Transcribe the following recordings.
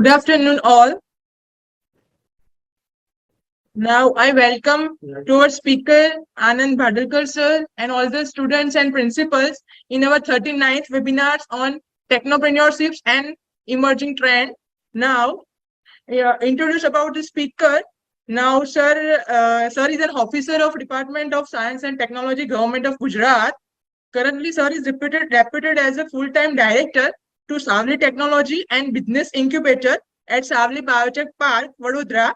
Good afternoon, all. Now, I welcome to our speaker, Anand Bhadalkar sir, and all the students and principals in our 39th webinars on technopreneurship and emerging trend. Now, introduce about the speaker. Now, sir is an officer of Department of Science and Technology, Government of Gujarat. Currently, sir is deputed as a full-time director to Savli Technology and Business Incubator at Savli Biotech Park, Vadodara.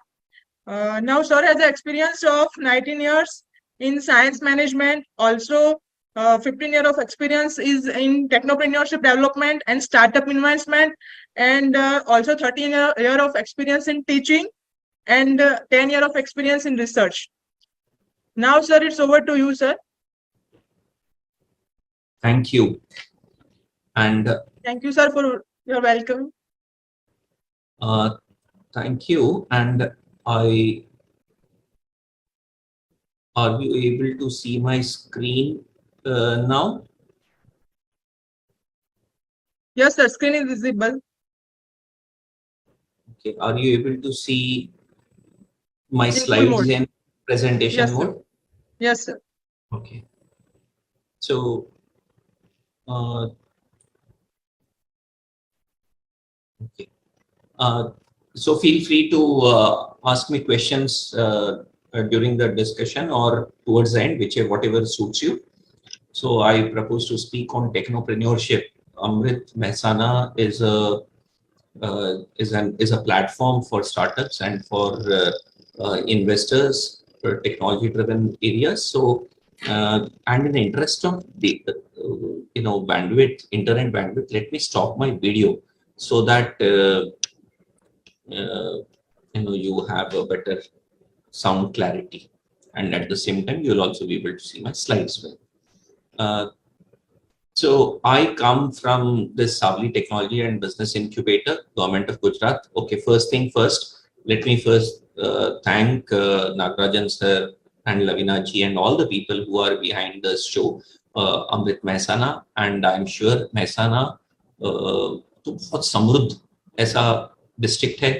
Now, sir has an experience of 19 years in science management. Also, 15 years of experience is in technopreneurship development and startup investment, and also 13 year of experience in teaching, and 10 years of experience in research. Now, sir, it's over to you, sir. Thank you. And thank you, sir, for your welcome. Thank you. And are you able to see my screen now? Yes, sir. Screen is visible. Okay. Are you able to see my slides in presentation mode? Yes, sir. Okay. So, okay. So feel free to ask me questions during the discussion or towards the end, whatever suits you. So I propose to speak on technopreneurship. Amrit Mehsana is a platform for startups and for investors for technology-driven areas. So and in the interest of the bandwidth, internet bandwidth, let me stop my video so that you have a better sound clarity, and at the same time you'll also be able to see my slides well. So I come from this Savli Technology and Business Incubator, Government of Gujarat. Okay, first thing first, let me first thank Nagarajan sir and Lavina ji and all the people who are behind this show. Amrit Mehsana, and I'm sure Mehsana तो बहुत समृद्ध ऐसा district है,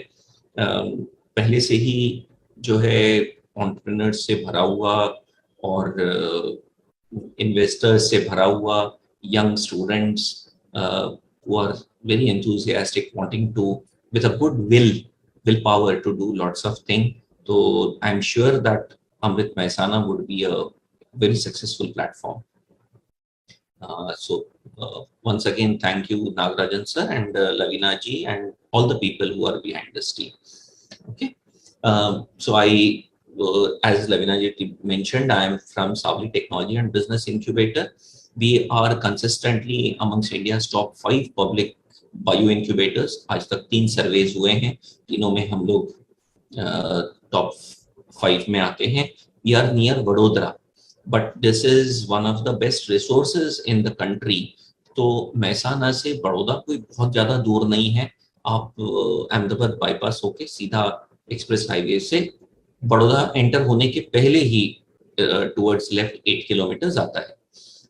पहले से ही जो है entrepreneurs से भरा हुआ और इन्वेस्टर्स से भरा हुआ, young students who are very enthusiastic, wanting to, with a good willpower to do lots of things. So I'm sure that Amrit Mehsana would be a very successful platform. Once again, thank you Nagarajan sir and Lavina ji and all the people who are behind this team. Okay, so I, as Lavina ji mentioned, I am from Savli Technology and Business Incubator. We are consistently amongst India's top 5 public bio incubators. आज तक 3 surveys हुए हैं, तीनों में हम लोग top 5 में आते हैं. We are near Vadodara, but this is one of the best resources in the country. तो महसाना से बड़ौदा कोई बहुत ज़्यादा दूर नहीं है. आप अहमदाबाद बाईपास होके सीधा एक्सप्रेस हाईवे से बड़ौदा एंटर होने के पहले ही टुवर्ड्स लेफ्ट 8 किलोमीटर आता है.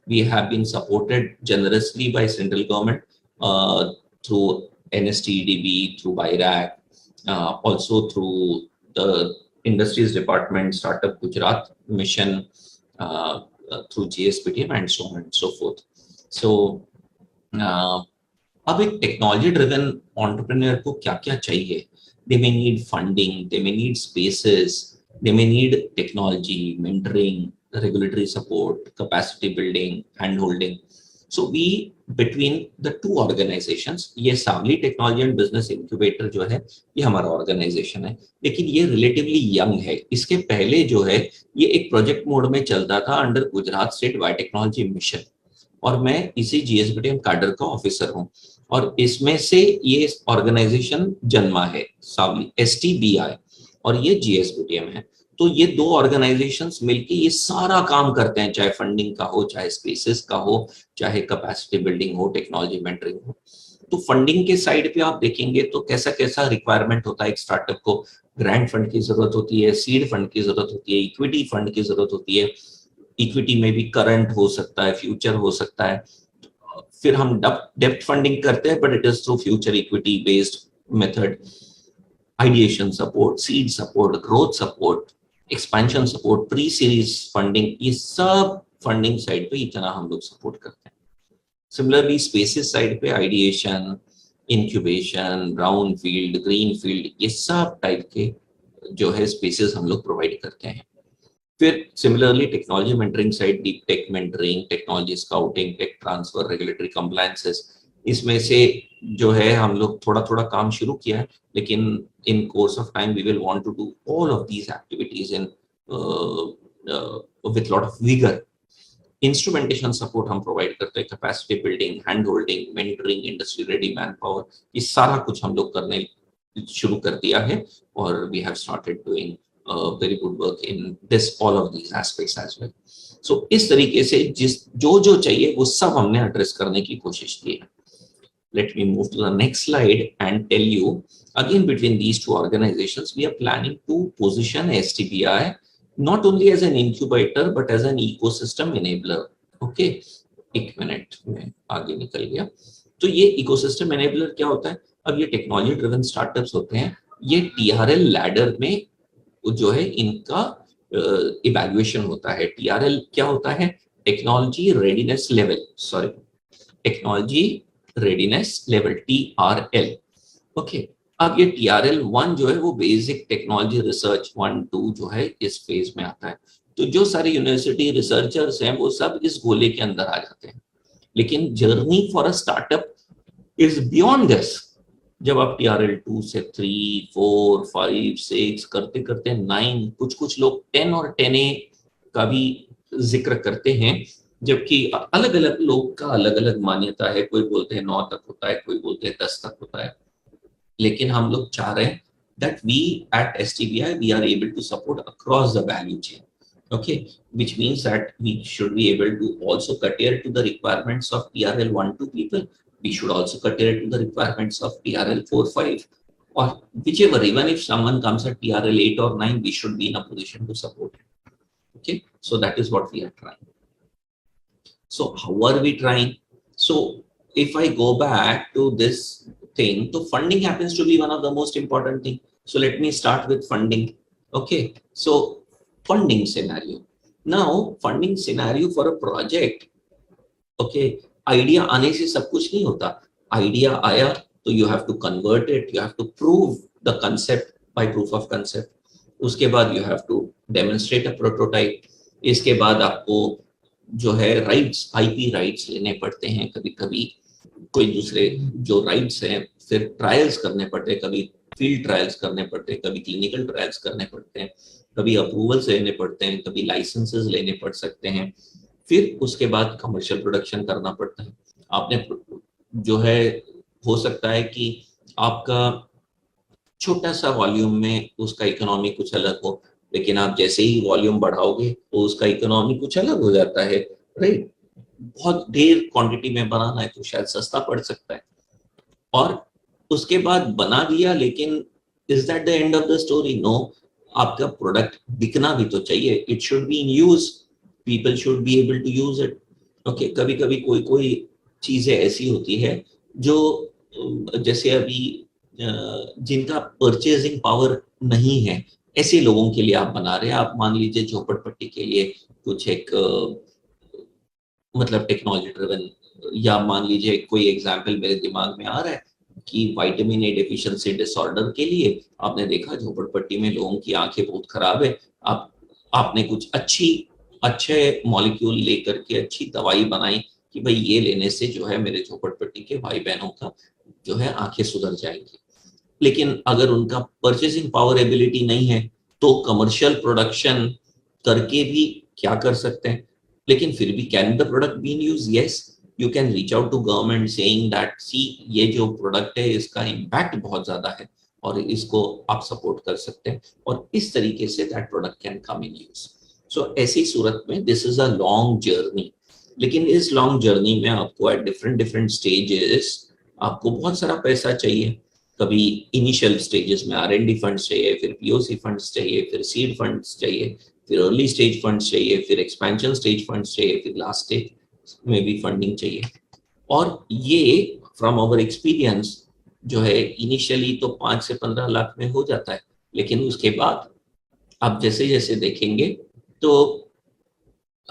We have been supported generously by central government through NSTDB, through BIRAC, also through the Industries Department, Startup Gujarat Mission, through GSPTM and so on and so forth. So, अब एक technology driven entrepreneur को क्या क्या चाहिए? They may need funding, they may need spaces, they may need technology, mentoring, regulatory support, capacity building, hand-holding. So we, between the two organizations, ये Savli Technology and Business Incubator जो है, ये हमारा organization है, लेकिन ये relatively young है. इसके पहले जो है, ये एक project mode में चलता था under Gujarat State Biotechnology Mission, और मैं इसी GSBTM cadre का officer हूँ, और इसमें से ये organization जन्मा है, Savli STBI, और ये GSBTM है. तो ये दो ऑर्गेनाइजेशंस मिलके ये सारा काम करते हैं, चाहे फंडिंग का हो, चाहे स्पेसेस का हो, चाहे कैपेसिटी बिल्डिंग हो, टेक्नोलॉजी मेंटरिंग हो. तो फंडिंग के साइड पे आप देखेंगे तो कैसा कैसा रिक्वायरमेंट होता है. एक स्टार्टअप को ग्रांट फंड की जरूरत होती है, सीड फंड की जरूरत होती है, इक्विटी फंड की जरूरत होती है. इक्विटी में भी करंट हो सकता है, फ्यूचर हो सकता है. फिर हम डेप्ट फंडिंग करते हैं, but it is through future equity based method, ideation support, seed support, growth support, expansion support, pre series funding, ये सब फंडिंग साइड पे इतना हम लोग सपोर्ट करते हैं। सिमिलरली स्पेसेस साइड पे ideation, incubation, brown field, green field, ये सब टाइप के जो है स्पेसेस हम लोग प्रोवाइड करते हैं। फिर similarly technology mentoring side, deep tech mentoring, technology scouting, tech transfer, regulatory compliances, इसमें से जो है हम लोग थोड़ा थोड़ा काम शुरू किया है, लेकिन in course of time we will want to do all of these activities in with lot of vigour. Instrumentation support हम प्रोवाइड करते हैं, capacity building, hand holding, mentoring, industry ready manpower, ये सारा कुछ हम लोग करने शुरू कर दिया है, और we have started doing very good work in this all of these aspects as well. So इस तरीके से जो चाहिए वो सब हमने एड्रेस करने की कोशिश की है. Let me move to the next slide and tell you again, between these two organizations we are planning to position STBI not only as an incubator but as an ecosystem enabler. Okay, एक minute में आगे निकल गया. तो ये ecosystem enabler क्या होता है? अब ये टेक्नोलॉजी ड्रिवन स्टार्टअप्स होते हैं, ये TRL लैडर में जो है इनका इवैल्यूएशन होता है. TRL क्या होता है? Technology readiness level, sorry, technology readiness level, TRL. Okay, अब ये TRL 1 जो है वो बेसिक टेक्नोलॉजी रिसर्च 1-2 जो है इस फेज में आता है. तो जो सारे यूनिवर्सिटी रिसर्चर्स हैं वो सब इस गोले के अंदर आ जाते हैं. लेकिन journey for a startup is beyond this. जब आप TRL 2 से 3, 4, 5, 6 करते करते 9, कुछ लोग 10 और 10A का भी जिक्र करते हैं, जबकि अलग अलग लोग का अलग अलग मान्यता है. कोई बोलते हैं 9 तक होता है, कोई बोलते हैं 10 तक होता है. लेकिन हम लोग चाह रहे हैं that we at STBI we are able to support across the value chain. Okay, which means that we should be able to also cater to the requirements of TRL 1-2 people. We should also cater to the requirements of TRL 4-5, or whichever. Even if someone comes at TRL 8 or 9, we should be in a position to support it. Okay, so that is what we are trying. So how are we trying? So if I go back to this thing, so funding happens to be one of the most important thing. So let me start with funding. Okay, so funding scenario. Now funding scenario for a project. Okay, idea आने से सब कुछ नहीं होता. Idea आया तो you have to convert it, you have to prove the concept by proof of concept. उसके बाद you have to demonstrate a prototype. इसके बाद आपको जो है राइट्स, IP राइट्स लेने पड़ते हैं, कभी कभी कोई दूसरे जो राइट्स हैं, फिर ट्रायल्स करने पड़ते हैं, कभी फील्ड ट्रायल्स करने पड़ते हैं, कभी क्लिनिकल ट्रायल्स करने पड़ते हैं, कभी अप्रूवल्स लेने पड़ते हैं, कभी लाइसेंसेस लेने पड़ सकते हैं. फिर उसके बाद कमर्शियल प्रोडक्शन करना पड़ता है. आपने जो है, हो सकता है कि आपका छोटा सा वॉल्यूम में उसका इकोनॉमी कुछ अलग हो, लेकिन आप जैसे ही वॉल्यूम बढ़ाओगे तो उसका इकोनॉमी कुछ अलग हो जाता है, राइट? बहुत ढेर क्वांटिटी में बनाना है तो शायद सस्ता पड़ सकता है. और उसके बाद बना दिया, लेकिन is that the end of the story? No, आपका प्रोडक्ट बिकना भी तो चाहिए. It should be in use, people should be able to use it. Okay, कभी कभी कोई चीजें ऐसी होती है जो जैसे अभी जिनका परचेजिंग पावर नहीं है, ऐसे लोगों के लिए आप बना रहे हैं. आप मान लीजिए झोपड़पट्टी के लिए कुछ एक मतलब टेक्नोलॉजी ड्रिवन, या मान लीजिए कोई एग्जांपल मेरे दिमाग में आ रहा है कि विटामिन A डेफिशिएंसी डिसऑर्डर के लिए आपने देखा झोपड़पट्टी में लोगों की आंखें बहुत खराब है. आपने कुछ अच्छे मॉलिक्यूल लेकर के अच्छी दवाई बनाई कि भाई ये लेने से जो है मेरे झोपड़पट्टी के भाई बहनों का जो है आंखें सुधर जाएंगी. लेकिन अगर उनका परचेसिंग पावर एबिलिटी नहीं है तो कमर्शियल प्रोडक्शन करके भी क्या कर सकते हैं. लेकिन फिर भी can the product be in use? Yes, you can reach out to government saying that see ये जो प्रोडक्ट है इसका इम्पैक्ट बहुत ज्यादा है और इसको आप सपोर्ट कर सकते हैं, और इस तरीके से that product can come in use. So ऐसी सूरत में this is a long journey. लेकिन इस लॉन्ग जर्नी में आपको एट डिफरेंट स्टेजेस आपको बहुत सारा पैसा चाहिए. कभी इनिशियल स्टेजेस में R&D फंड्स चाहिए, फिर POC फंड्स चाहिए, फिर सीड फंड्स चाहिए, फिर अर्ली स्टेज फंड्स चाहिए, फिर एक्सपेंशन स्टेज फंड्स चाहिए, फिर लास्ट स्टेज में भी फंडिंग चाहिए. और ये फ्रॉम आवर एक्सपीरियंस जो है इनिशियली तो 5 से 15 लाख में हो जाता है, लेकिन उसके बाद आप जैसे जैसे देखेंगे तो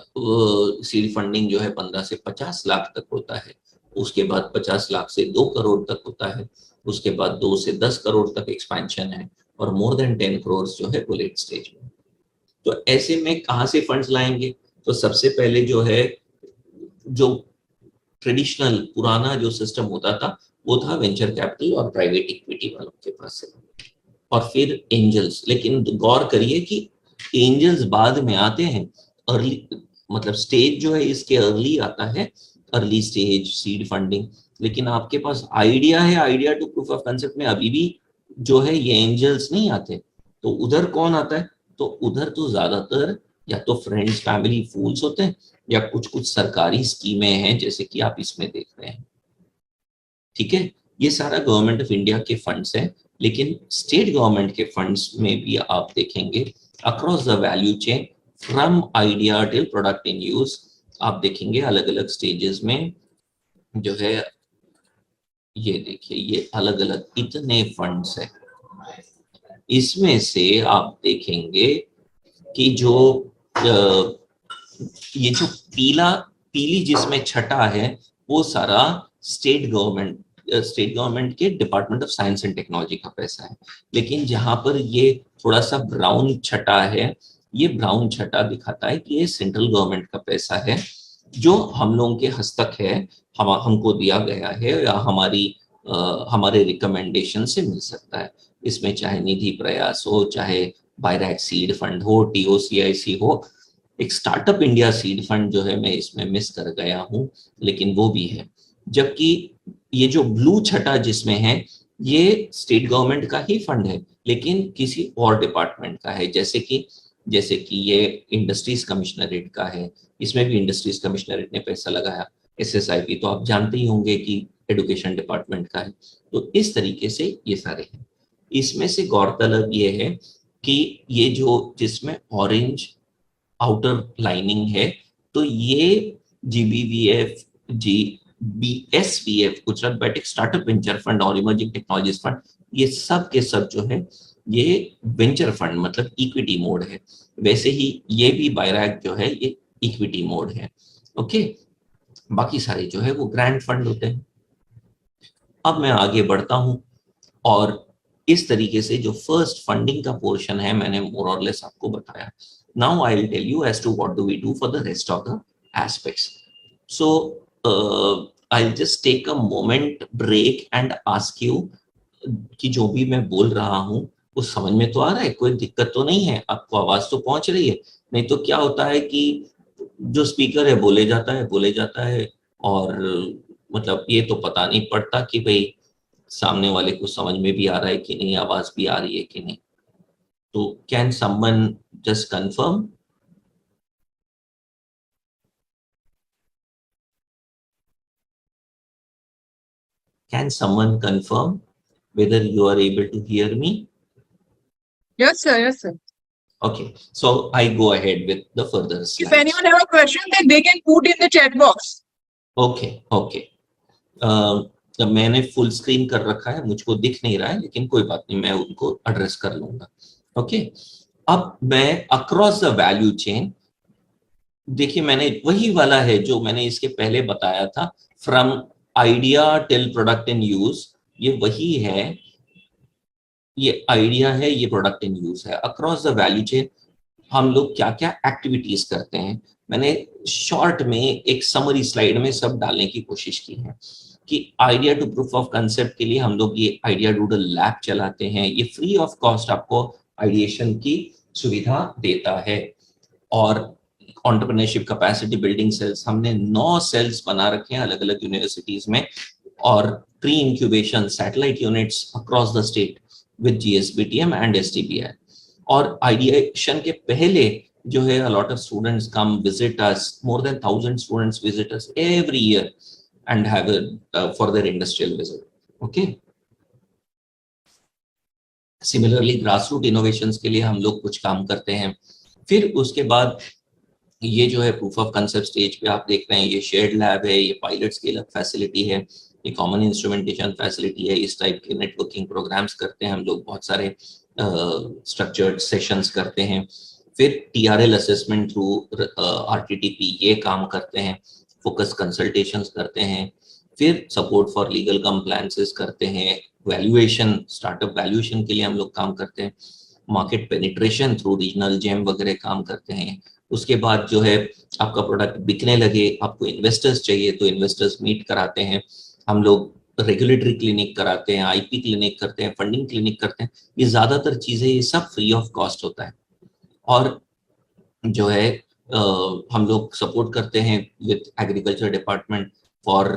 सीड फंडिंग जो है 15 से 50 लाख तक होता है, उसके बाद 50 लाख से 2 करोड़ तक होता है, उसके बाद 2 से 10 करोड़ तक एक्सपेंशन है, और मोर देन 10 करोड़ जो है वो लेट स्टेज में। तो ऐसे में कहाँ से फंड्स लाएंगे? तो सबसे पहले जो है, जो ट्रेडिशनल पुराना जो सिस्टम होता था वो था वेंचर कैपिटल और प्राइवेट इक्विटी वालों के पास से, और फिर एंजल्स। लेकिन गौर करिए कि एंजल्स बाद में आते हैं, अर्ली मतलब स्टेज जो है इसके अर्ली आता है, अर्ली स्टेज सीड फंडिंग। लेकिन आपके पास आइडिया है, idea to proof of concept में अभी भी जो है ये एंजल्स नहीं आते। तो उधर कौन आता है? तो उधर तो ज्यादातर या तो फ्रेंड्स फैमिली फूल्स होते हैं, या कुछ कुछ सरकारी स्कीमें हैं जैसे कि आप इसमें देख रहे हैं। ठीक है, ये सारा गवर्नमेंट ऑफ इंडिया के फंड्स हैं, लेकिन स्टेट गवर्नमेंट के फंड्स में भी आप देखेंगे across the value chain from idea till product in use, आप देखेंगे अलग अलग स्टेजेस में जो है, ये देखिए ये अलग अलग इतने फंड्स है। इसमें से आप देखेंगे कि जो ये जो पीली जिसमें छटा है वो सारा स्टेट गवर्नमेंट के department of science and technology का पैसा है। लेकिन जहां पर ये थोड़ा सा ब्राउन छटा है, ये ब्राउन छटा दिखाता है कि ये सेंट्रल गवर्नमेंट का पैसा है, जो हम लोगों के हस्तक है, हमको दिया गया है, या हमारे रिकमेंडेशन से मिल सकता है। इसमें चाहे निधि प्रयास हो, चाहे बायरैक सीड फंड हो, TOCIC हो, एक स्टार्टअप इंडिया सीड फंड जो है मैं इसमें मिस कर गया हूं, लेकिन वो भी है। जबकि ये जो ब्लू छटा जिसमें है ये स्टेट गवर्नमेंट का ही फंड है, लेकिन किसी और डिपार्टमेंट का है, जैसे कि ये इंडस्ट्रीज कमिश्नरेट का है, इसमें भी इंडस्ट्रीज कमिश्नरेट ने पैसा लगाया। SSIP तो आप जानते ही होंगे कि एडुकेशन डिपार्टमेंट का है। तो इस तरीके से ये सारे हैं। इसमें से गौरतलब ये है कि ये जो जिसमें ऑरेंज आउटर लाइनिंग है, तो ये GBVF, GBSVF Gujarat biotech startup venture fund और इमर्जिंग टेक्नोलॉजीज फंड, ये सब के सब जो है ये वेंचर फंड मतलब इक्विटी मोड है। वैसे ही ये भी बायरैक जो है ये इक्विटी मोड है। ओके, बाकी सारे जो है वो ग्रांट फंड होते हैं। अब मैं आगे बढ़ता हूं, और इस तरीके से जो फर्स्ट फंडिंग का पोर्शन है मैंने मोर और लेस आपको बताया। Now I will tell you as to what do we do for the rest of the aspects. So I will just take a moment break and ask you कि जो भी मैं बोल रहा हूं वो समझ में तो आ रहा है, कोई दिक्कत तो नहीं है, आपको आवाज तो पहुंच रही है? नहीं तो क्या होता है कि जो स्पीकर है बोले जाता है, और मतलब ये तो पता नहीं पड़ता कि भाई सामने वाले को समझ में भी आ रहा है कि नहीं, आवाज भी आ रही है कि नहीं। तो can someone just confirm? Can someone confirm whether you are able to hear me? Yes, sir. Yes, sir. Okay, so I go ahead with the further If slides. anyone have a question, then they can put in the chat box. Okay, okay. तो मैंने full screen कर रखा है, मुझको दिख नहीं रहा है, लेकिन कोई बात नहीं, मैं उनको एड्रेस कर लूंगा। ओके, अब मैं अक्रॉस द वैल्यू चेन, देखिए मैंने वही वाला है जो मैंने इसके पहले बताया था, from idea till product in use, ये वही है। ये आइडिया है, ये प्रोडक्ट इन यूज है। अक्रॉस द वैल्यू चेन हम लोग क्या क्या एक्टिविटीज करते हैं, मैंने शॉर्ट में एक समरी स्लाइड में सब डालने की कोशिश की है। कि idea to proof of concept के लिए हम लोग ये आइडिया डूडल लैब चलाते हैं, ये फ्री ऑफ कॉस्ट आपको आइडिएशन की सुविधा देता है। और एंटरप्रेन्योरशिप कैपेसिटी बिल्डिंग सेल्स, हमने 9 सेल्स बना रखे हैं अलग अलग यूनिवर्सिटीज में, और pre incubation satellite units across the state with GSBTM and STBI। और आइडिएशन के पहले जो है a lot of students come visit us, more than 1,000 students visit us every year and have for their industrial visit. Okay, similarly grassroots innovations के लिए हम लोग कुछ काम करते हैं। फिर उसके बाद ये जो है प्रूफ ऑफ कंसेप्ट स्टेज पे आप देख रहे हैं, ये शेयर्ड लैब है, ये पायलट स्केल अप फैसिलिटी है, ये कॉमन इंस्ट्रूमेंटेशन फैसिलिटी है। इस टाइप के नेटवर्किंग प्रोग्राम्स करते हैं हम लोग, बहुत सारे स्ट्रक्चर्ड सेशंस करते हैं। फिर TRL असेसमेंट थ्रू RTTP ये काम करते हैं, फोकस कंसल्टेशंस करते हैं। फिर सपोर्ट फॉर लीगल कंप्लायंसेस करते हैं, वैल्यूएशन, स्टार्टअप वैल्यूएशन के लिए हम लोग काम करते हैं, market penetration through regional gem वगैरह काम करते हैं। उसके बाद जो है आपका प्रोडक्ट बिकने लगे, आपको इन्वेस्टर्स चाहिए तो इन्वेस्टर्स मीट कराते हैं हम लोग, रेगुलेटरी क्लिनिक कराते हैं, IP क्लिनिक करते हैं, फंडिंग क्लिनिक करते हैं। ये ज्यादातर चीजें ये सब फ्री ऑफ कॉस्ट होता है। और जो है हम लोग सपोर्ट करते हैं with agriculture department for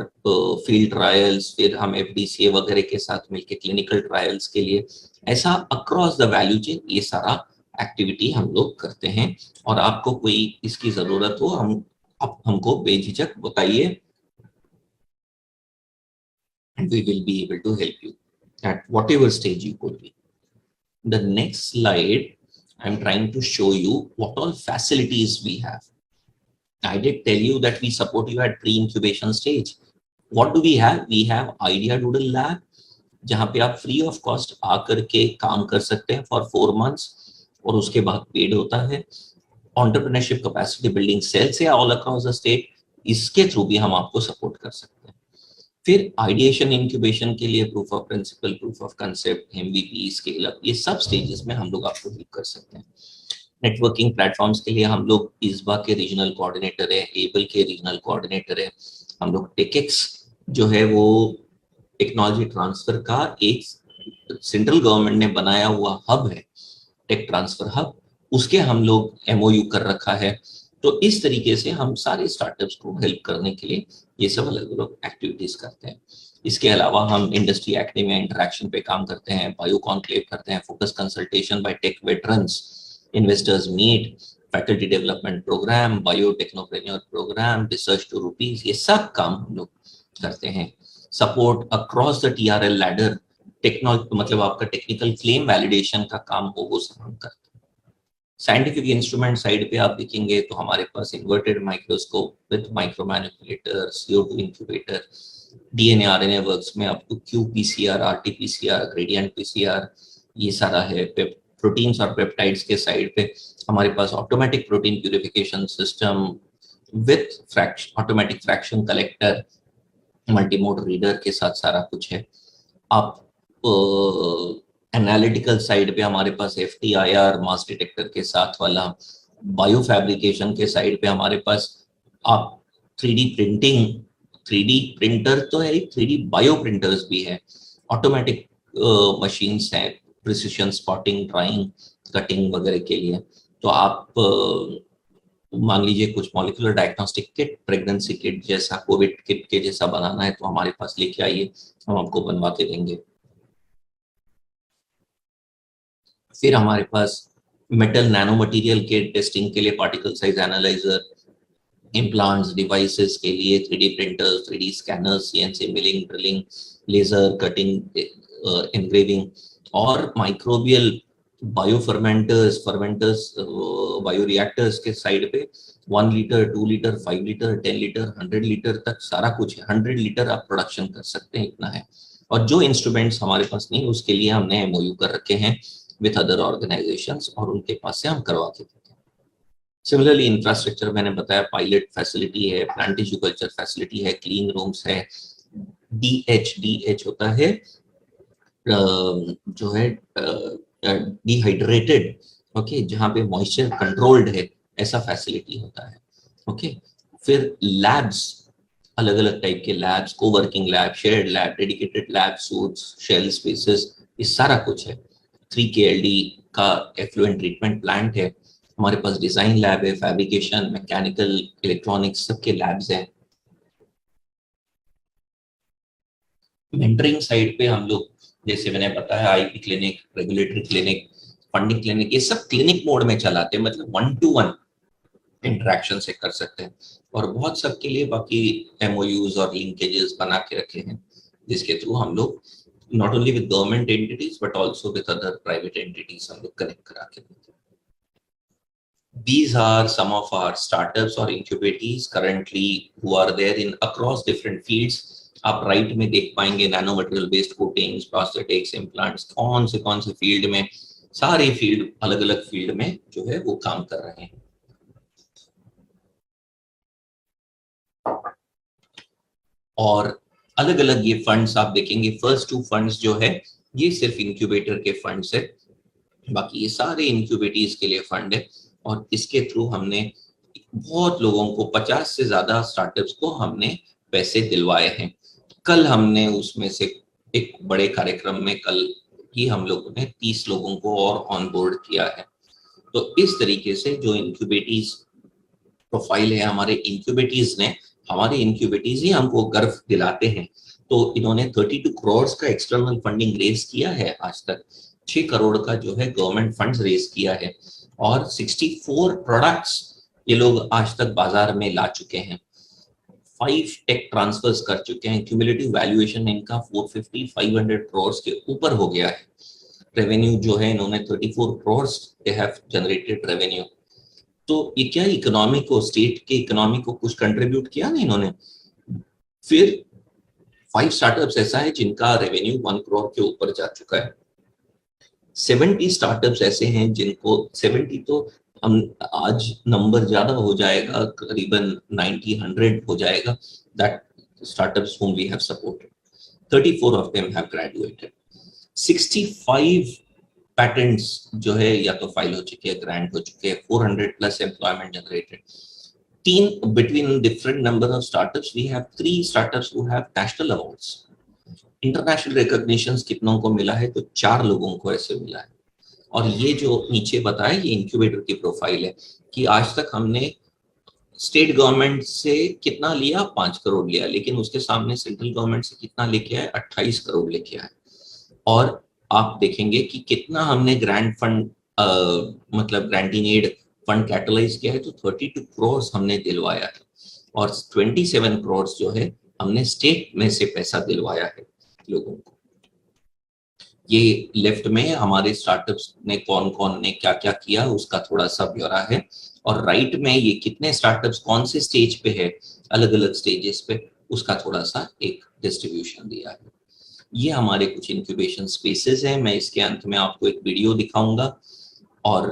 field trials, फिर हम FDCA वगैरह के साथ मिलकर क्लिनिकल ट्रायल्स के लिए, ऐसा अक्रॉस द वैल्यू चेन ये सारा एक्टिविटी हम लोग करते हैं। और आपको कोई इसकी जरूरत हो आप हमको बेझिझक बताइए, and we will be able to help you at whatever stage you could be. The next slide, I'm trying to show you what all facilities we have. I did tell you that we support you at pre-incubation stage. What do we have? We have Idea Doodle Lab, जहाँ पे आप free of cost आकर के काम कर सकते हैं for 4 months, और उसके बाद पेड होता है। एंटरप्रेन्योरशिप कैपेसिटी बिल्डिंग सेल्स है ऑल अक्रॉस द स्टेट, इसके थ्रू भी हम आपको सपोर्ट कर सकते हैं। फिर आइडिएशन इंक्यूबेशन के लिए proof of principle, proof of concept, MVP, scale up, ये सब स्टेजेस में हम लोग आपको हेल्प कर सकते हैं। नेटवर्किंग प्लेटफॉर्म्स के लिए हम लोग ISBA के रीजनल कोऑर्डिनेटर है, एबल के रीजनल कोऑर्डिनेटर है। हम लोग टेकेक्स जो है वो टेक्नोलॉजी ट्रांसफर का एक सेंट्रल गवर्नमेंट ने बनाया हुआ हब है, टेक ट्रांसफर हब, उसके हम लोग MOU कर रखा है। तो इस तरीके से हम सारे स्टार्टअप्स को हेल्प करने के लिए ये सब अलग अलग एक्टिविटीज करते हैं। इसके अलावा हम इंडस्ट्री एकेडमिया इंटरेक्शन पे काम करते हैं, बायो कॉन्क्लेव करते हैं, focus consultation by tech veterans, investors meet, faculty development program, bio technopreneur program, research to rupees, ये सब काम हम लोग करते हैं। Support across the TRL ladder, technology मतलब आपका टेक्निकल क्लेम वैलिडेशन का काम हो वो सब हम करते हैं। साइंटिफिक इंस्ट्रूमेंट साइड पे आप देखेंगे तो हमारे पास inverted microscope with micro manipulator, CO2 incubator, DNA RNA works में आपको qPCR, RT-PCR, ग्रेडियंट PCR, ये सारा है। प्रोटीन्स और पेप्टाइड्स के साइड पे हमारे पास automatic protein purification system with automatic fraction collector, multimode reader के साथ सारा कुछ है। आप एनालिटिकल साइड पे हमारे पास FTIR मास डिटेक्टर के साथ वाला, बायो फैब्रिकेशन के साइड पे हमारे पास आप 3D प्रिंटिंग, 3D प्रिंटर तो है, 3D बायो प्रिंटर्स भी है, ऑटोमेटिक मशीन्स हैं, प्रिसिशन स्पॉटिंग, ड्राइंग, कटिंग वगैरह के लिए। तो आप मान लीजिए कुछ molecular diagnostic kit, pregnancy kit जैसा, कोविड किट के जैसा बनाना है तो हमारे पास लेके आइए, हम आपको बनवा के देंगे। फिर हमारे पास मेटल नैनो मटेरियल के टेस्टिंग के लिए particle size analyser, implants devices के लिए 3D printers, 3D scanners, CNC milling, drilling, laser cutting, engraving, और microbial bio fermenters, bio reactors के साइड पे 1 litre, 2 litre, 5 litre, 10 litre, 100 litre तक सारा कुछ है। 100 लीटर आप प्रोडक्शन कर सकते हैं, इतना है। और जो इंस्ट्रूमेंट्स हमारे पास नहीं, उसके लिए हमने MOU कर रखे हैं विथ अदर ऑर्गेनाइजेशंस, और उनके पास से हम करवा के देते हैं। सिमिलरली इंफ्रास्ट्रक्चर मैंने बताया, पायलट फैसिलिटी है, प्लांट टिश्यू कल्चर फैसिलिटी है, क्लीन रूम्स है, DH होता है जो है डिहाइड्रेटेड, ओके, जहाँ पे मॉइस्चर कंट्रोल्ड है, ऐसा फैसिलिटी होता है। ओके, फिर लैब्स, अलग अलग टाइप के labs, coworking lab, shared lab, dedicated lab, suites, shell spaces, ये सारा कुछ है। 3KLD का एफ्लुएंट ट्रीटमेंट प्लांट है, हमारे पास डिजाइन लैब है, फैब्रिकेशन, मैकेनिकल, इलेक्ट्रॉनिक्स सबके लैब्स हैं। मेंटरिंग साइड पे हम लोग, जैसे मैंने बताया, IP clinic, regulatory clinic, funding clinic, ये सब क्लिनिक मोड में चलाते हैं, मतलब 1-to-1 इंटरेक्शन से कर सकते हैं। और बहुत सबके लिए बाकी MOUs और लिंकेजेस बना के रखे हैं, जिसके थ्रू हम लोग not only with government entities but also with other private entities हम लोग कनेक्ट करा के देते हैं। These are some of our startups or incubators currently who are there in across different fields. आप राइट में देख पाएंगे nano material based coatings, prosthetics, implants, कौन से फील्ड में, सारे फील्ड अलग अलग फील्ड में जो है वो काम कर रहे हैं। और अलग अलग ये फंड्स आप देखेंगे, फर्स्ट 2 फंड्स जो है ये सिर्फ इंक्यूबेटर के फंड्स है, बाकी ये सारे इंक्यूबेटीज के लिए फंड है। और इसके थ्रू हमने बहुत लोगों को, 50 से ज्यादा स्टार्टअप्स को हमने पैसे दिलवाए हैं। कल हमने उसमें से एक बड़े कार्यक्रम में कल ही हम लोगों ने 30 लोगों को और ऑन बोर्ड किया है। तो इस तरीके से जो इंक्यूबेटीज प्रोफाइल है, हमारे इंक्यूबेटीज ही हमको गर्व दिलाते हैं। तो इन्होंने 32 करोड़ का एक्सटर्नल फंडिंग रेज किया है आज तक, 6 करोड़ का जो है गवर्नमेंट फंड्स रेज किया है, और 64 प्रोडक्ट्स ये लोग आज तक बाजार में ला चुके हैं, 5 टेक ट्रांसफर्स कर चुके हैं। क्यूमुलेटिव वैल्यूएशन इनका 450-500 करोड़ के ऊपर हो गया है। रेवेन्यू जो है इन्होंने 34 crore they have generated revenue. तो ये क्या इकोनॉमी को, स्टेट के इकोनॉमी को कुछ कंट्रीब्यूट किया ना इन्होंने। फिर 5 स्टार्टअप्स ऐसा है जिनका रेवेन्यू 1 करोड़ के ऊपर जा चुका है। 70 स्टार्टअप्स ऐसे हैं जिनको, 70 तो हम आज नंबर ज्यादा हो जाएगा, करीबन 90-100 हो जाएगा, that startups whom we have supported, 34 of them have graduated, 65 patents जो है या तो फाइल हो चुके हैं, ग्रांट हो चुके हैं, 400 plus employment generated. 3 between different number of startups we have 3 startups who have national awards. International recognitions कितनों को मिला है, तो 4 लोगों को ऐसे मिला है। और ये जो नीचे बताया ये इंक्यूबेटर की प्रोफाइल है कि आज तक हमने स्टेट गवर्नमेंट से कितना लिया, 5 करोड़ लिया, लेकिन उसके सामने सेंट्रल गवर्नमेंट से कितना लेके आए, 28 करोड़ लेके आए। और आप देखेंगे कि कितना हमने ग्रांट फंड मतलब ग्रांटिंग एड फंड कैटलाइज किया है, तो 32 करोड़ हमने दिलवाया है, और 27 करोड़ जो है हमने स्टेट में से पैसा दिलवाया है लोगों को। ये लेफ्ट में हमारे स्टार्टअप्स ने कौन कौन ने क्या क्या किया उसका थोड़ा सा ब्यौरा है, और राइट में ये कितने स्टार्टअप्स कौन से स्टेज पे है, अलग अलग स्टेजेस पे, उसका थोड़ा सा एक डिस्ट्रीब्यूशन दिया है। ये हमारे कुछ इंक्यूबेशन स्पेसेस हैं। मैं इसके अंत में आपको एक वीडियो दिखाऊंगा और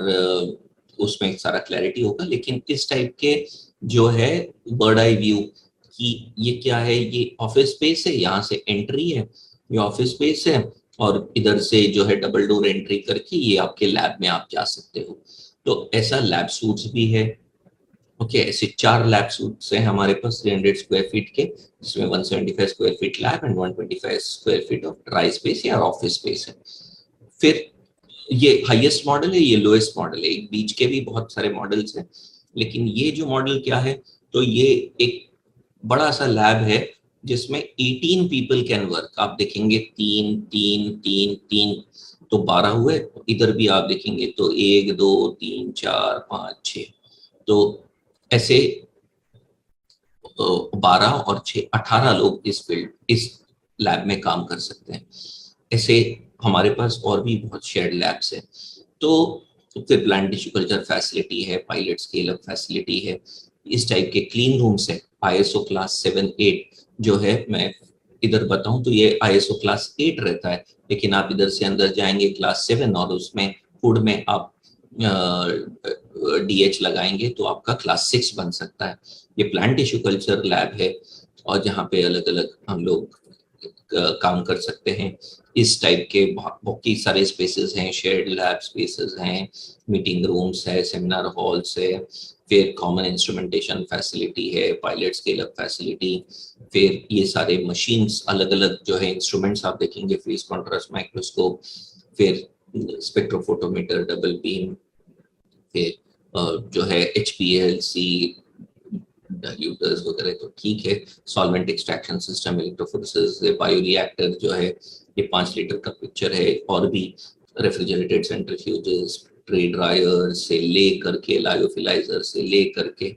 उसमें सारा क्लैरिटी होगा, लेकिन इस टाइप के जो है बर्ड आई व्यू कि ये क्या है, ये ऑफिस स्पेस है, यहाँ से एंट्री है, ये ऑफिस स्पेस है, और इधर से जो है डबल डोर एंट्री करके ये आपके लैब में आप जा सकते हो। तो ऐसा लैब सूट्स भी है। ओके, ऐसे 4 लैब सूट्स हैं हमारे पास 300 स्क्वायर फीट के, जिसमें 175 square feet lab and 125 square feet of dry space या ऑफिस स्पेस है। फिर ये हाईएस्ट मॉडल है, ये लोएस्ट मॉडल है, एक बीच के भी बहुत सारे मॉडल्स हैं, लेकिन ये जो मॉडल क्या है, तो ये एक बड़ा सा लैब है जिसमें 18 पीपल कैन वर्क। आप देखेंगे 3 3 3 3 तो 12 हुए, इधर भी आप देखेंगे तो 1 2 3 4 5 6, तो ऐसे 12 और 6 18 लोग इस लैब में काम कर सकते हैं। ऐसे हमारे पास और भी बहुत शेयर्ड लैब्स हैं। तो फिर प्लांट टिश्यू कल्चर फैसिलिटी है, पायलट स्केल अप फैसिलिटी है, इस टाइप के क्लीन रूम्स है। ISO क्लास 7-8 जो है, मैं इधर बताऊं तो ये ISO क्लास 8 रहता है, लेकिन आप इधर से अंदर जाएंगे क्लास 7 और उसमें फूड में आप DH लगाएंगे तो आपका क्लास 6 बन सकता है। ये प्लांट टिश्यू कल्चर लैब है, और जहाँ पे अलग अलग हम लोग काम कर सकते हैं। इस टाइप के बहुत ही सारे स्पेसेस हैं, शेयर्ड लैब स्पेसेस हैं, मीटिंग रूम्स है, सेमिनार हॉल्स है, फिर कॉमन इंस्ट्रूमेंटेशन फैसिलिटी है, पायलट स्केल अप फैसिलिटी, फिर ये सारे मशीन्स अलग अलग जो है इंस्ट्रूमेंट्स आप देखेंगे, फेस कॉन्ट्रास्ट माइक्रोस्कोप, फिर स्पेक्ट्रोफोटोमीटर, डबल बीम, फिर जो है HPLC डाइल्यूटर्स वगैरह तो ठीक है, solvent extraction system, electrophoresis, bioreactor जो है ये 5 लीटर का पिक्चर है, और भी रेफ्रिजरेटेड सेंट्रीफ्यूजेस, ट्रे ड्रायर से ले करके लायोफिलाइजर से ले करके,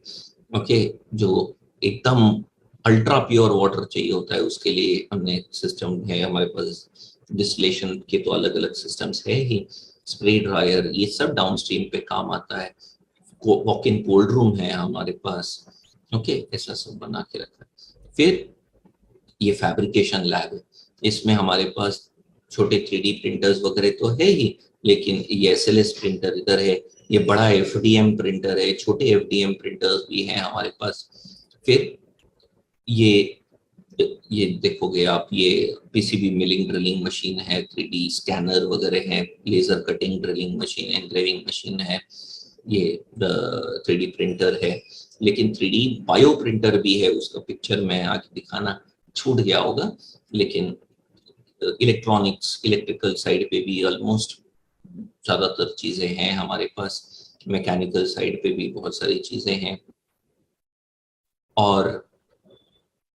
ओके, जो एकदम अल्ट्रा प्योर वाटर चाहिए होता है उसके लिए हमने सिस्टम है हमारे पास। डिस्टिलेशन के तो अलग अलग सिस्टम्स है ही, स्प्रे ड्रायर, ये सब डाउनस्ट्रीम पे काम आता है। वॉक इन कोल्ड रूम है हमारे पास, ओके, ऐसा सब बना के रखा है। फिर ये फैब्रिकेशन लैब है, इसमें हमारे पास छोटे 3D प्रिंटर्स वगैरह तो है ही, लेकिन ये SLS प्रिंटर इधर है, ये बड़ा FDM प्रिंटर है, छोटे FDM प्रिंटर्स भी हैं हमारे पास। फिर ये देखोगे आप, ये PCB मिलिंग ड्रिलिंग मशीन है, 3D स्कैनर वगैरह है, laser cutting drilling machine, engraving machine है, ये 3D प्रिंटर है, लेकिन 3D बायो प्रिंटर भी है, उसका पिक्चर मैं आगे दिखाना छूट गया होगा। लेकिन इलेक्ट्रॉनिक्स, इलेक्ट्रिकल साइड पे भी ऑलमोस्ट ज्यादातर चीजें हैं हमारे पास, मैकेनिकल साइड पे भी बहुत सारी चीजें हैं। और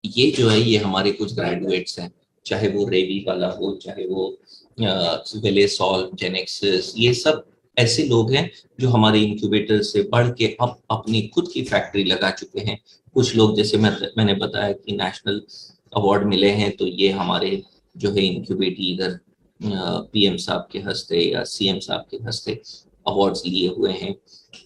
ये जो है, ये हमारे कुछ ग्रेजुएट्स हैं, चाहे वो रेवी वाला हो, चाहे वो वेलेसॉल, जेनेक्सिस, ये सब ऐसे लोग हैं जो हमारे इंक्यूबेटर से बढ़ के अब अपनी खुद की फैक्ट्री लगा चुके हैं। कुछ लोग, जैसे मैंने बताया कि नेशनल अवार्ड मिले हैं, तो ये हमारे जो है इंक्यूबेटी इधर PM साहब के हस्ते या CM साहब के हस्ते अवार्ड्स लिए हुए हैं।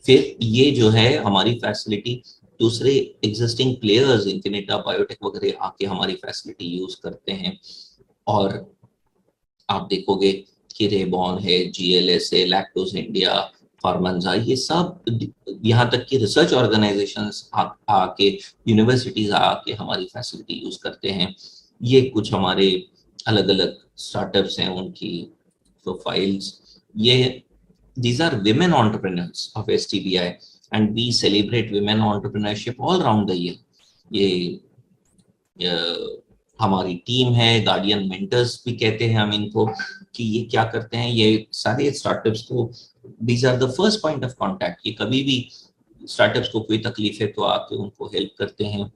फिर ये जो है हमारी फैसिलिटी, दूसरे एग्जिस्टिंग प्लेयर्स इन्फिनिटा बायोटेक वगैरह आके हमारी फैसिलिटी यूज करते हैं। और आप देखोगे कि रेबॉन है, GLS है, लैक्टोज इंडिया, फार्मंजा, ये सब, यहाँ तक कि रिसर्च ऑर्गेनाइजेशंस आके, यूनिवर्सिटीज आके हमारी फैसिलिटी यूज करते हैं। ये कुछ हमारे अलग अलग स्टार्टअप्स हैं, उनकी प्रोफाइल्स। ये these are women entrepreneurs of STBI and we celebrate women entrepreneurship all around the year. ये हमारी टीम है, गार्डियन मेंटर्स भी कहते हैं हम इनको, कि ये क्या करते हैं, ये सारे स्टार्टअप्स को, these are the first point of contact, ये कभी भी स्टार्टअप्स को कोई तकलीफ है तो आके उनको हेल्प करते हैं।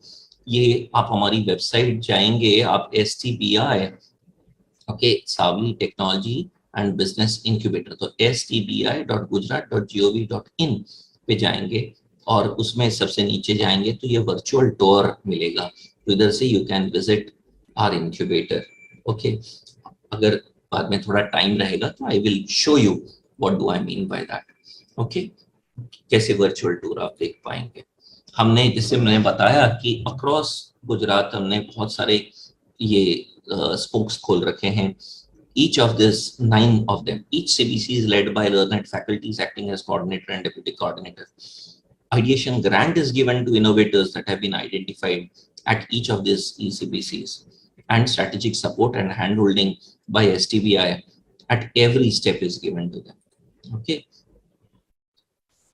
ये आप हमारी वेबसाइट जाएंगे, आप STBI, okay, Savli technology and business incubator, तो stbi.gujarat.gov.in पे जाएंगे और उसमें सबसे नीचे जाएंगे तो ये वर्चुअल टूर मिलेगा, तो इधर से you can visit our incubator. Okay, अगर बाद में थोड़ा टाइम रहेगा तो I will show you what do I mean by that. Okay, कैसे वर्चुअल टूर आप देख पाएंगे। हमने, जैसे मैंने बताया कि अक्रॉस गुजरात हमने बहुत सारे ये स्पोक्स खोल रखे हैं। Each of this, 9 of them, each CBC is led by learned faculties acting as coordinator and deputy coordinator. Ideation grant is given to innovators that have been identified at each of these ECBCs, and strategic support and handholding by STBI at every step is given to them. Okay.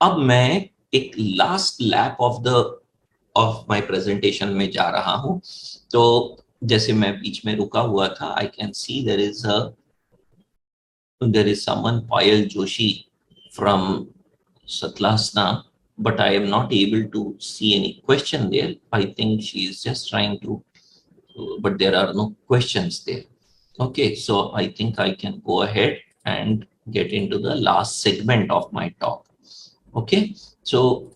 अब मैं एक last lap of my presentation में जा रहा हूं। तो जैसे मैं बीच में रुका हुआ था, I can see there is someone, Payal Joshi from Satlasna, but I am not able to see any question there. I think she is just trying to, but there are no questions there. Okay, so I think I can go ahead and get into the last segment of my talk. Okay, so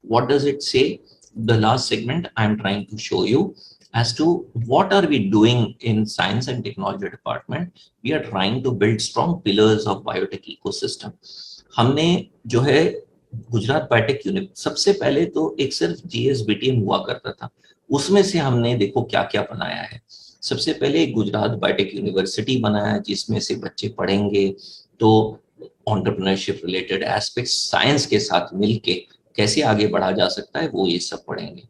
what does it say? The last segment I am trying to show you as to what are we doing in science and technology department. We are trying to build strong pillars of biotech ecosystem. हमने जो है Gujarat biotech unit, सबसे पहले तो एक सिर्फ GSBTM हुआ करता था, उसमें से हमने देखो क्या क्या बनाया है। सबसे पहले गुजरात बायोटेक यूनिवर्सिटी बनाया जिसमें से बच्चे पढ़ेंगे तो एंटरप्रेन्योरशिप रिलेटेड एस्पेक्ट्स साइंस के साथ मिलके कैसे आगे बढ़ा जा सकता है वो ये सब पढ़ेंगे।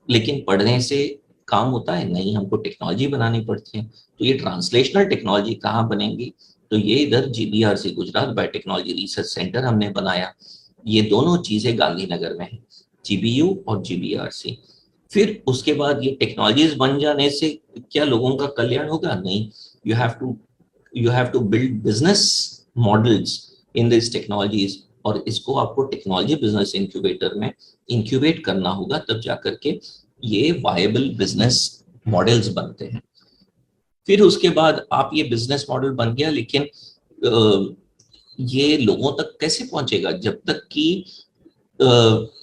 लेकिन पढ़ने से काम होता है नहीं, हमको टेक्नोलॉजी बनानी पड़ती है। तो ये ट्रांसलेशनल टेक्नोलॉजी कहाँ बनेगी, तो ये इधर GBRC, Gujarat biotechnology research centre हमने बनाया। ये दोनों चीजें गांधीनगर में है, GBU और GBRC। फिर उसके बाद ये टेक्नोलॉजीज बन जाने से क्या लोगों का कल्याण होगा? नहीं, you have to build business models in this technologies, और इसको आपको टेक्नोलॉजी बिजनेस इंक्यूबेटर में इंक्यूबेट करना होगा, तब जाकर के ये वायबल बिजनेस मॉडल्स बनते हैं। फिर उसके बाद आप ये बिजनेस मॉडल बन गया, लेकिन ये लोगों तक कैसे पहुंचेगा जब तक कि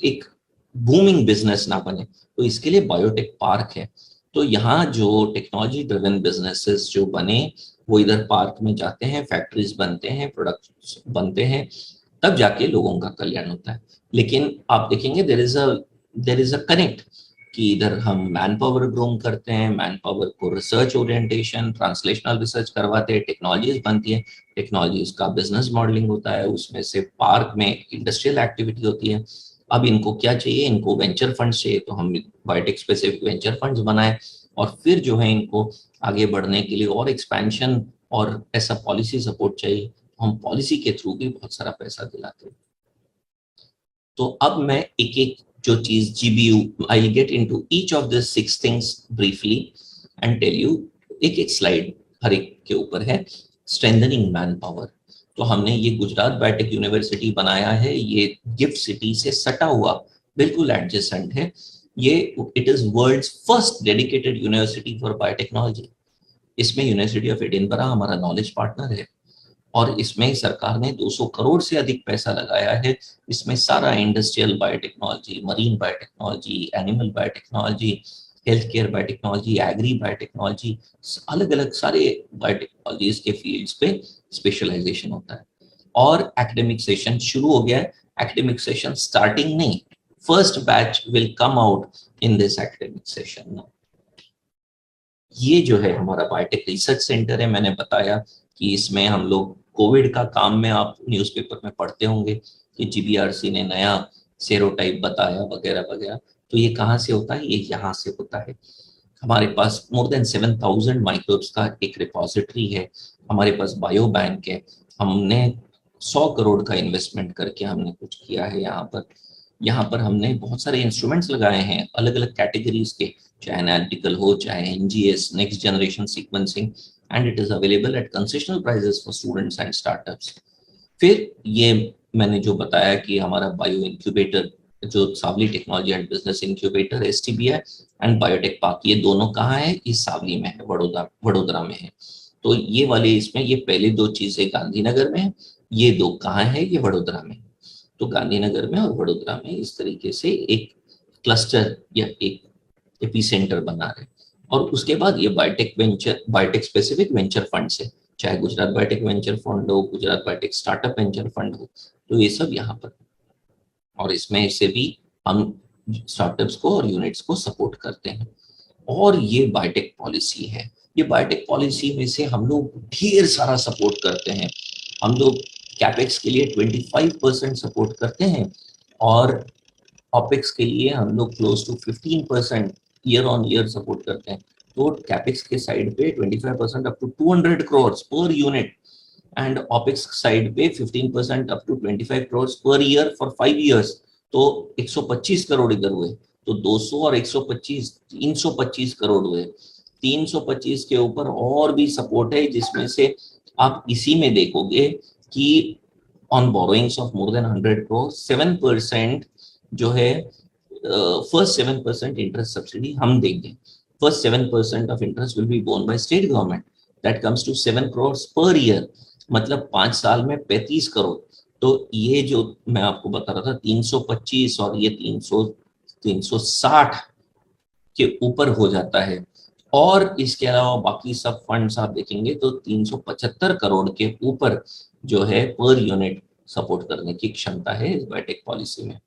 एक बूमिंग बिजनेस ना बने? तो इसके लिए बायोटेक पार्क है। तो यहाँ जो टेक्नोलॉजी ड्रिवन बिजनेसेस जो बने वो इधर पार्क में जाते हैं, फैक्ट्रीज बनते हैं, प्रोडक्ट्स बनते हैं, तब जाके लोगों का कल्याण होता है। लेकिन आप देखेंगे देयर इज अ कनेक्ट। कि इधर हम मैन पावर ग्रूम करते हैं, मैन पावर को रिसर्च ओरिएंटेशन, ट्रांसलेशनल रिसर्च करवाते हैं, टेक्नोलॉजीज बनती है, टेक्नोलॉजीज का बिजनेस मॉडलिंग होता है, उसमें से पार्क में इंडस्ट्रियल एक्टिविटी होती है। अब इनको क्या चाहिए, इनको वेंचर फंड्स चाहिए, तो हम बायोटेक स्पेसिफिक वेंचर फंड्स बनाए, और फिर जो है इनको आगे बढ़ने के लिए और एक्सपेंशन और ऐसा पॉलिसी सपोर्ट चाहिए, तो हम पॉलिसी के थ्रू भी बहुत सारा पैसा दिलाते हैं। तो अब मैं एक एक जो चीज GBU, I get into each of this 6 things briefly and tell you. एक एक स्लाइड हर एक के ऊपर है। स्ट्रेंथनिंग मैन पावर, तो हमने ये गुजरात बायोटेक यूनिवर्सिटी बनाया है, ये गिफ्ट सिटी से सटा हुआ बिल्कुल एडजेसेंट है। ये it is world's first dedicated university for biotechnology. इसमें यूनिवर्सिटी ऑफ एडिनबरा हमारा नॉलेज पार्टनर है, और इसमें सरकार ने 200 करोड़ से अधिक पैसा लगाया है। इसमें सारा industrial biotechnology, marine biotechnology, animal biotechnology, health care biotechnology, agri biotechnology, अलग अलग सारे बायोटेक्नोलॉजीज के फील्ड्स पे स्पेशलाइजेशन होता है। और एकेडमिक सेशन शुरू हो गया है। एकेडमिक सेशन स्टार्टिंग नहीं, first batch will come out in this academic session now. ये जो है हमारा बायोटेक रिसर्च सेंटर है। मैंने बताया कि इसमें हम लोग कोविड का काम में, आप न्यूज़पेपर में पढ़ते होंगे कि जीबीआरसी ने नया सेरोटाइप बताया वगैरह वगैरह। तो ये कहाँ से होता है, ये यहाँ से होता है। हमारे पास मोर देन 7,000 माइक्रोब्स का एक रिपोजिटरी है। हमारे पास बायो बैंक है। हमने 100 करोड़ का इन्वेस्टमेंट करके हमने कुछ किया है यहाँ पर हमने बहुत सारे इंस्ट्रूमेंट्स लगाए हैं अलग अलग कैटेगरीज के, चाहे एनालिटिकल हो, चाहे NGS, next generation sequencing, and it is available at concessional prices for students and startups. फिर ये मैंने जो बताया कि हमारा बायो इंक्यूबेटर, जो Savli technology and business incubator STBI and biotech park, ये दोनों कहाँ है, इस सावली में है, वडोदरा में है। तो ये वाले इसमें ये पहले दो चीजें गांधीनगर में है, ये दो कहाँ है, ये वडोदरा में। तो गांधीनगर में और वडोदरा में इस तरीके से एक क्लस्टर या एक एपीसेंटर बना रहे। और उसके बाद ये बायोटेक स्पेसिफिक वेंचर फंड है, चाहे गुजरात बायोटेक वेंचर फंड हो, Gujarat biotech startup venture fund हो, तो ये सब यहाँ पर। और इसमें से भी हम स्टार्टअप्स को और यूनिट्स को सपोर्ट करते हैं। और ये बायोटेक पॉलिसी है। ये बायोटेक पॉलिसी में से हम लोग ढेर सारा सपोर्ट करते हैं। हम लोग कैपेक्स के लिए 25% सपोर्ट करते हैं, और ऑपेक्स के लिए हम लोग close to 15% year on year support करते हैं। तो कैपेक्स के साइड पे 25% up to 200 crore per unit, and opex side पे 15% up to 25 crore per year for 5 years. तो 125 करोड़ इधर हुए, तो 200 और 125 325 करोड़ हुए। 325 के ऊपर और भी सपोर्ट है, जिसमें से आप इसी में देखोगे कि on borrowings of more than 100 crore 7% जो है, फर्स्ट 7% इंटरेस्ट सब्सिडी हम देंगे। First 7% of interest will be borne by state government, that comes to 7 crore per year, मतलब 5 साल में 35 करोड़। तो ये जो मैं आपको बता रहा था 325 और ये 360 के ऊपर हो जाता है। और इसके अलावा बाकी सब फंड्स आप देखेंगे तो 375 करोड़ के ऊपर जो है पर यूनिट सपोर्ट करने की क्षमता है इस बायोटेक पॉलिसी में।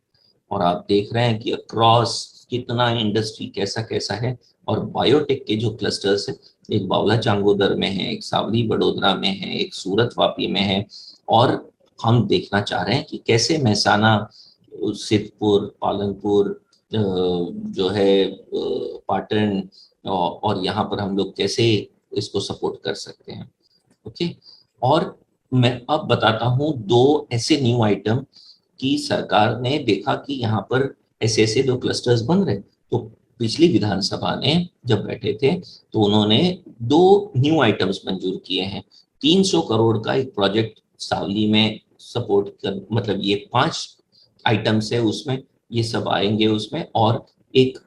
और आप देख रहे हैं कि अक्रॉस कितना इंडस्ट्री कैसा कैसा है। और बायोटेक के जो क्लस्टर्स है, एक बावला चांगोदर में है, एक सावली वडोदरा में है, एक सूरत वापी में है। और हम देखना चाह रहे हैं कि कैसे महसाना, सिद्धपुर, पालनपुर, जो है पाटन, और यहाँ पर हम लोग कैसे इसको सपोर्ट कर सकते हैं। ओके, और मैं अब बताता हूँ 2 ऐसे न्यू आइटम कि सरकार ने देखा कि यहाँ पर ऐसे ऐसे 2 क्लस्टर्स बन रहे। तो पिछली विधानसभा ने जब बैठे थे तो उन्होंने 2 न्यू आइटम्स मंजूर किए हैं। 300 करोड़ का एक प्रोजेक्ट सावली में सपोर्ट कर, मतलब ये 5 आइटम्स है उसमें, ये सब आएंगे उसमें। और एक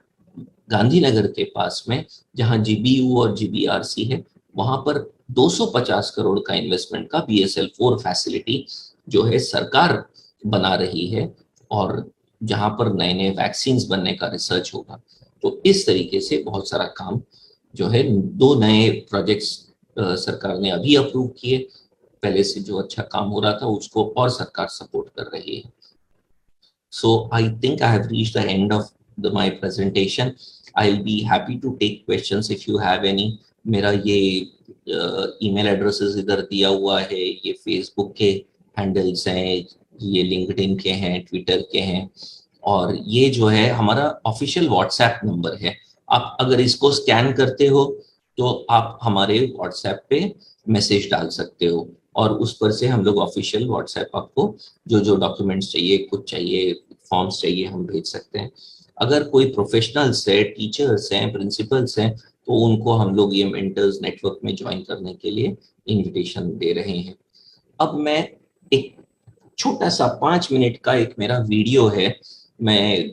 गांधीनगर के पास में जहां जीबीयू और जीबीआरसी है, वहां पर 250 करोड़ का इन्वेस्टमेंट का BSL-4 फैसिलिटी जो है सरकार बना रही है, और जहां पर नए नए वैक्सीन बनने का रिसर्च होगा। तो इस तरीके से बहुत सारा काम जो है, 2 नए प्रोजेक्ट्स सरकार ने अभी अप्रूव किए। पहले से जो अच्छा काम हो रहा था उसको और सरकार सपोर्ट कर रही है। So I think I have reached the end of my presentation. I'll be happy to take questions if you have any. मेरा ये ईमेल एड्रेसेस इधर दिया हुआ है, ये फेसबुक के हैंडल्स हैं, ये लिंक्डइन के हैं, ट्विटर के हैं, और ये जो है हमारा ऑफिशियल व्हाट्सएप नंबर है। आप अगर इसको स्कैन करते हो तो आप हमारे व्हाट्सएप पे मैसेज डाल सकते हो, और उस पर से हम लोग ऑफिशियल व्हाट्सएप आपको जो जो डॉक्यूमेंट्स चाहिए, कुछ चाहिए, फॉर्म्स चाहिए, हम भेज सकते हैं। अगर कोई प्रोफेशनल्स है, टीचर्स हैं, प्रिंसिपल्स हैं, तो उनको हम लोग ये मेंटर्स नेटवर्क में ज्वाइन करने के लिए इनविटेशन दे रहे हैं। अब मैं एक छोटा सा 5 मिनट का एक मेरा वीडियो है, मैं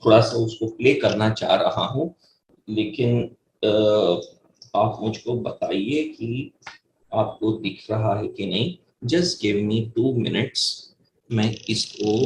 थोड़ा सा उसको प्ले करना चाह रहा हूँ, लेकिन आप मुझको बताइए कि आपको दिख रहा है कि नहीं। जस्ट गिव मी 2 मिनट्स, मैं इसको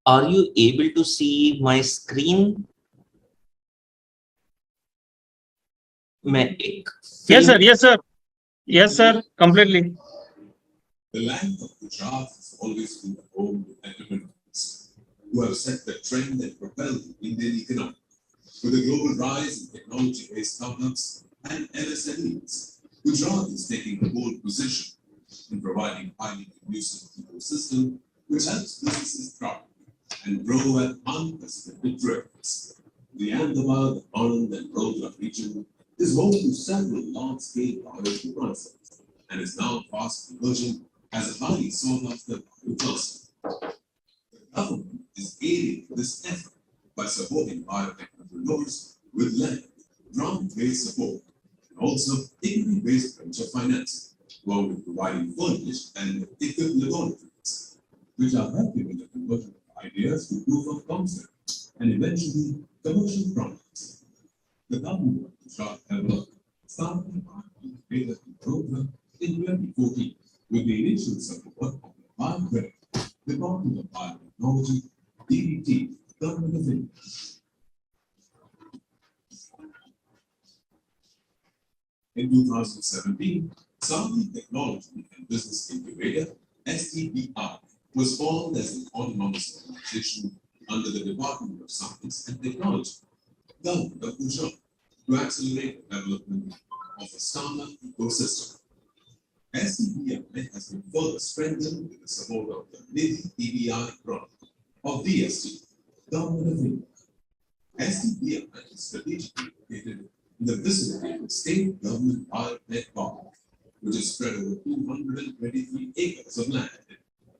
are you able to see my screen? मैं एक Yes, sir. Yes, sir. Yes, sir. Completely. The land of Gujarat has always been the home of entrepreneurs who have set the trend and propelled the Indian economy. With the global rise in technology-based startups and MSMEs, Gujarat is taking a bold position in providing highly conducive ecosystem which helps businesses thrive and grow at unprecedented rates. The Ahmedabad, Anand and Rodra region is home to several large-scale bioenterprises and is now fast emerging as a highly sought-after biocluster. The government is aiding this effort by supporting biotech entrepreneurs with land, grant-based support, and also equity-based venture financing, along with providing furnished and equipped laboratories, which are helping in the conversion of ideas to proof of concept and eventually commercial products. The government of Gujarat developed starting incubator program in 2014 with the initial support of the BioCredit, Department of Biotechnology, DBT, Government of India. In 2017, Saudi Technology and Business Incubator, STPI, was formed as an autonomous organization under the Department of Science and Technology, Government of Gujarat, to accelerate the development of a startup ecosystem. STPI has been further strengthened with the support of the Nidhi TBI product of DST, Government of India. STPI is strategically located in the vicinity of the State Government Biotech Park, which is spread over 223 acres of land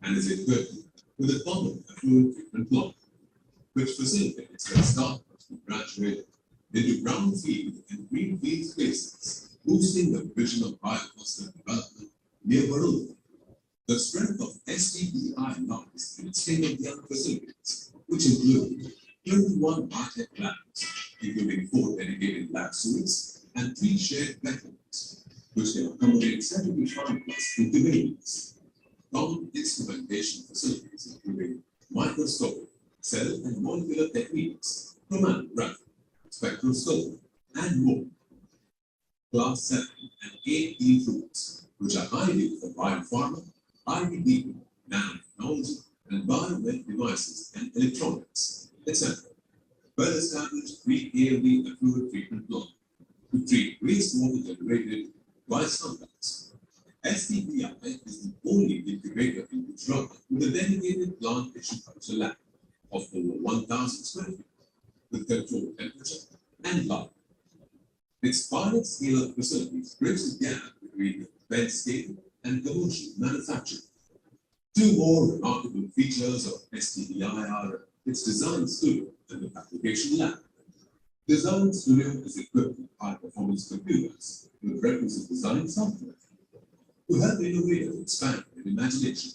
and is equipped with a common effluent treatment plant, which facilitates their startups to graduate into brownfield and greenfield spaces, boosting the vision of biocluster development near Vadodara. The strength of STPI lies in its state-of-the-art facilities, which include 21 biotech labs, including 4 dedicated lab suites and 3 shared bathrooms, which can accommodate 75+ incubators. Common instrumentation facilities including microscopy, cell and molecular techniques, chromatography, spectroscopy, and more. Class 7 and 8 field routes, which are ideal for biopharma, IVD, nanotechnology, and biomed devices and electronics, etc. Well-established 3 ALD effluent treatment plant to treat wastewater generated by sunlight. STPI is the only incubator in Gujarat with a dedicated plant tissue culture lab of over 1,000 square feet with controlled temperature and light. Its pilot scale-up facilities bridge the gap between the bed scale and commercial manufacturing. 2 more remarkable features of STPI are its design studio and the application lab. Design Studio is equipped with high-performance computers with requisite design software to help innovators expand their imagination.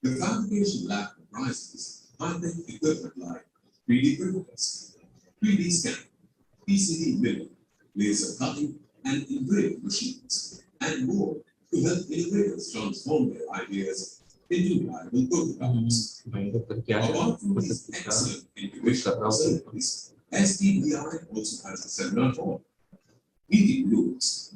The fabrication lab comprises high-tech equipment like 3D printers, 3D scanning, PCB milling, laser cutting, and engraving machines, and more to help innovators transform their ideas into viable prototypes. Apart from these excellent incubation facilities, STBI also has a seminar hall, meeting rooms,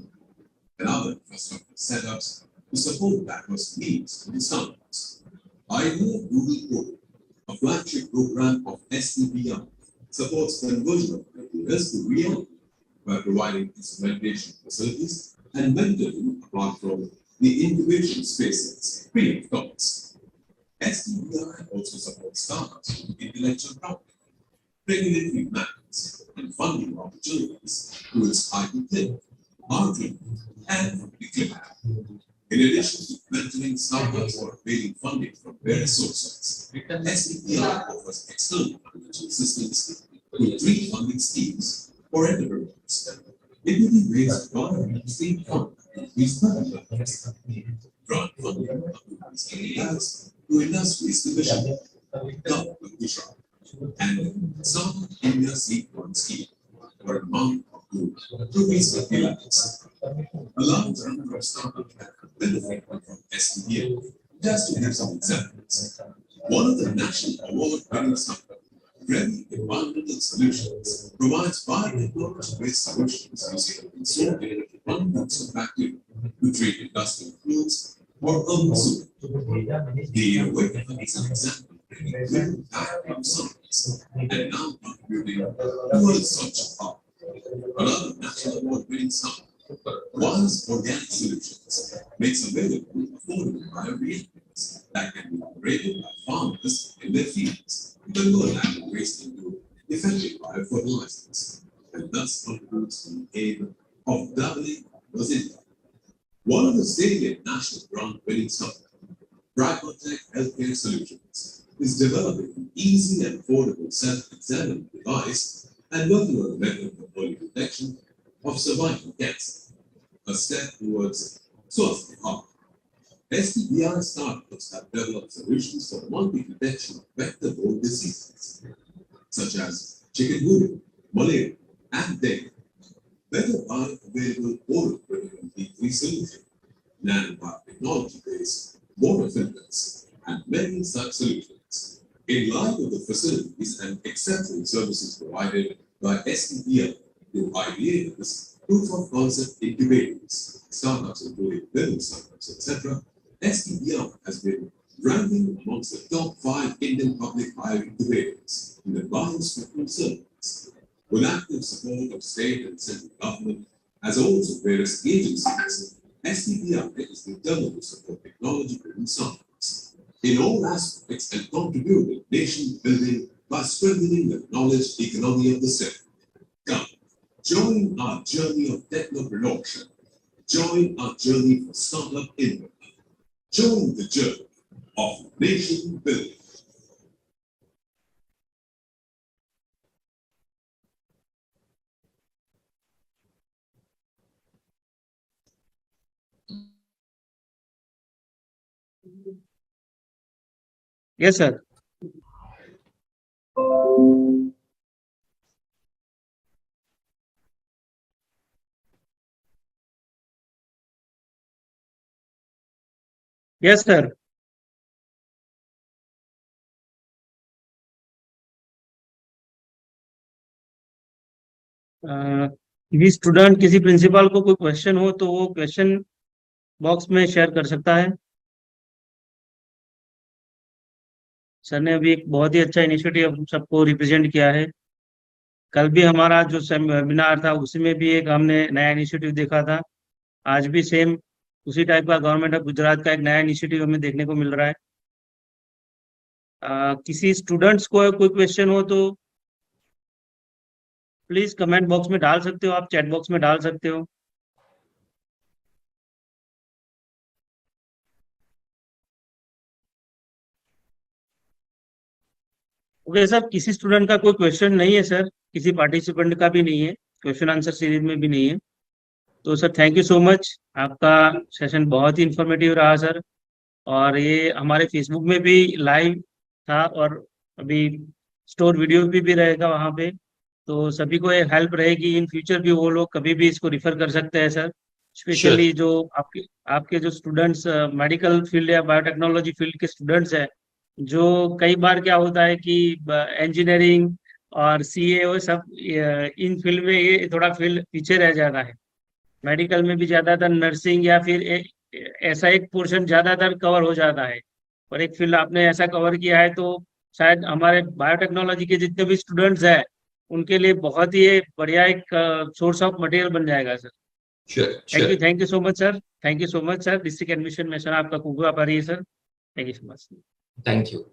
and other infrastructure setups to support diverse needs of the startups. IDEA Google Pro, a flagship program of STBI, supports conversion of ideas to reality by providing instrumentation facilities and mentoring apart from the incubation spaces free of cost. STBI also supports startups with intellectual property, regulatory matters, and funding opportunities through its IP Clinic, R-Clinic, and the Clinic. In addition to mentoring startups or availing funding from various sources, STBI offers external financial assistance with 3 funding schemes for entrepreneurs. Equity-based grant state fund increased funding, grant funding grants to industries division, government Gujarat, and some India Seed Fund scheme for an amount of rupees 50 lakhs. A large number of startups have benefited from STBI. Just to give some examples, one of the national award-winning startups, Remy Environmental Solutions, provides biotechnology-based solutions using consortium of bacteria to treat industrial fluids or urban sewage. The innovator is an example bringing vacuum science and now contributing towards such art. Another national award-winning startup, Wise Organic Solutions, makes available affordable bioreactors that can be operated by farmers in their fields to convert animal waste into effective biofertilizers, and thus contributes to the aim of doubling farmers' income. One of the state and national grant-winning startups, Pragmatech Healthcare Solutions, is developing an easy and affordable self-examining device and working on a method for early detection of cervical cancer, a step towards Swasthya Bharat. STBI startups have developed solutions for multi-detection of vector-borne diseases, such as chikungunya, malaria, and dengue. Better bioavailable oral vitamin D3 solution, nanotechnology-based water filters, and many such solutions. In light of the facilities and exceptional services provided by STBI to ideators, proof of concept incubators, startups including building startups, etc., STBI has been ranking amongst the top 5 Indian public bio incubators in the biospectrum service. With active support of state and central government, as also various agencies, STBI is determined to support technology-driven startups in all aspects and contribute to nation building by strengthening the knowledge economy of the sector. Come, join our journey of technopreneurship. Join our journey for startup innovation. Join the journey of nation building. Yes, sir. Yes, sir. किसी student किसी principal को कोई question हो तो वो question box में share कर सकता है। सर ने अभी एक बहुत ही अच्छा इनिशिएटिव सबको रिप्रेजेंट किया है। कल भी हमारा जो वेबिनार था उसमें भी एक हमने नया इनिशिएटिव देखा था। आज भी सेम उसी टाइप का गवर्नमेंट ऑफ गुजरात का एक नया इनिशिएटिव हमें देखने को मिल रहा है। किसी स्टूडेंट्स को कोई क्वेश्चन हो तो प्लीज कमेंट बॉक्स में डाल सकते हो, आप चैट बॉक्स में डाल सकते हो। ओके सर, किसी स्टूडेंट का कोई क्वेश्चन नहीं है सर, किसी पार्टिसिपेंट का भी नहीं है, क्वेश्चन आंसर सीरीज में भी नहीं है। तो sir thank you so much, आपका सेशन बहुत ही इंफॉर्मेटिव रहा सर। और ये हमारे फेसबुक में भी लाइव था और अभी स्टोर वीडियो भी रहेगा वहाँ पे, तो सभी को एक हेल्प रहेगी इन फ्यूचर भी, वो लोग कभी भी इसको रिफर कर सकते हैं सर। स्पेशली जो आपके जो स्टूडेंट्स मेडिकल फील्ड या बायोटेक्नोलॉजी फील्ड के स्टूडेंट्स हैं, जो कई बार क्या होता है कि इंजीनियरिंग और सीए वो सब इन फील्ड में ये थोड़ा फील्ड पीछे रह जाता है। मेडिकल में भी ज्यादातर नर्सिंग या फिर ऐसा एक पोर्शन ज्यादातर कवर हो जाता है, और एक फील्ड आपने ऐसा कवर किया है, तो शायद हमारे बायोटेक्नोलॉजी के जितने भी स्टूडेंट्स हैं उनके लिए बहुत ही बढ़िया एक सोर्स ऑफ मटेरियल बन जाएगा sir. Thank you so much sir, thank you so much sir. District admission mission आपका खूब आभारी है sir, thank you so much. Thank you.